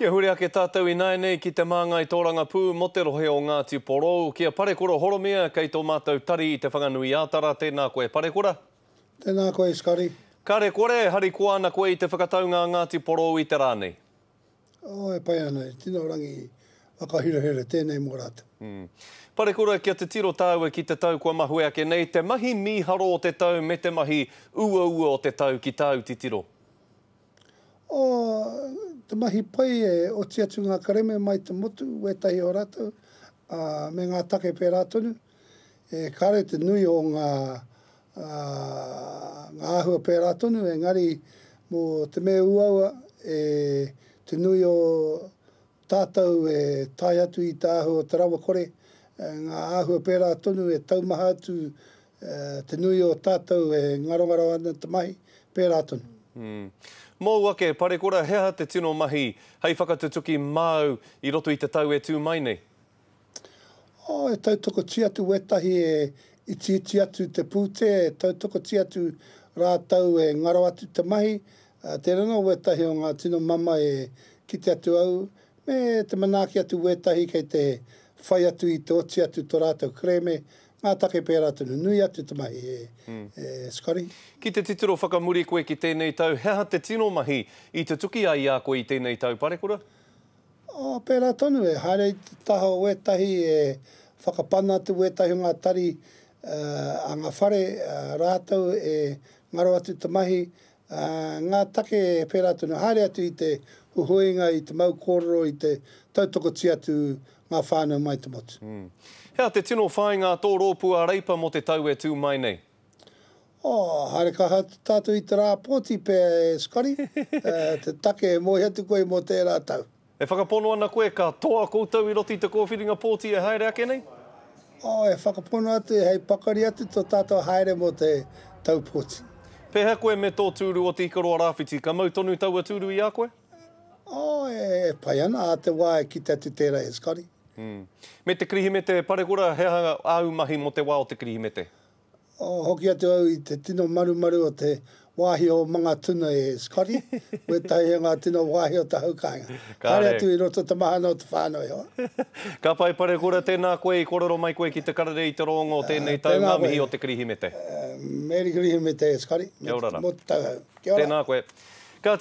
Kia hure ake tātou I nai nei ki te māngai tōranga pū mo te rohe o Ngāti Porou. Kia Parekura horomia kei tō mātou tari I te whanganui ātara. Tēnā koe Parekura. Tēnā koe Skari. Kare kore, hari kua ana koe I te whakataunga Ngāti Porou I te rānei. E pai ana, tino rangi whakahirehere, tēnei mō rāta. Parekura, kia te tiro tāua ki te tau kua mahue ake nei, te mahi mīharo o te tau me te mahi ua o te tau ki tāu ti tiro. Te mahi pai o tia atu ngā kareme mai te motu, wetahi o rātou, me ngā take pē rātonu. Kare te nui o ngā ahua pē rātonu, engari mō te mea uaua, te nui o tātou tai atu I tā ahua te rawa kore, ngā ahua pē rātonu taumaha atu te nui o tātou ngarongaro ana te mahi pē rātonu. Mō ake, Parekura, hea te tino mahi, hei whakatutuki māu I roto I te tau tū mai nei? E tautoko ti atu wetahi iti atu te pūte, tautoko ti atu rātau ngaro atu te mahi, te rano wetahi o ngā tino mama kite atu au, me te manaki atu wetahi kei te whai atu I te oti atu tō rātau kreme, ngā take pē rātunu, nui atu te mahi, Skari. Ki te titiro whakamuri koe ki tēnei tau, hea te tino mahi I te tuki ai a koe I tēnei tau, Parekura? Pē rātonu, haere te taha o wetahi, whakapana atu wetahi o ngā tari, a ngā whare rātau, ngaro atu te mahi, ngā take pē rātonu, haere atu I te huhuinga, I te mau kōrero, I te tautoko ti atu ngā whānau mai te motu. Hea te tino whāinga tō rōpua reipa mo te tau tū mai nei? Haere ka tātou I te rā pōti pē, Skari, te take moi atu koe mo te rātau. E whakapono ana koe ka toa koutou I roti te kōwhiringa pōti haere ake nei? E whakapono atu, hei pakari atu tō tātou haere mo te tau pōti. Pēhea koe me tō tūru o te ikaroa rāwhiti, ka mau tonu taua tūru I a koe? E pai ana, a te wā ki te atu tērā, Skari. Me te krihimete, Parekura, hea au mahi mo te wā o te krihimete? Hoki atu au I te tino maru o te wāhi o mga tuna Skari. Wetahi ngā tino wāhi o te haukainga. Haere atu I roto te mahana o te whānau hoa. Ka pai Parekura, tēnā koe I kororo mai koe ki te karare I te rongo o tēnei tau ngā mihi o te krihimete. Meri krihimete, Skari. Kia ora rā. Mo te tau hau. Kia ora. Tēnā koe. Ka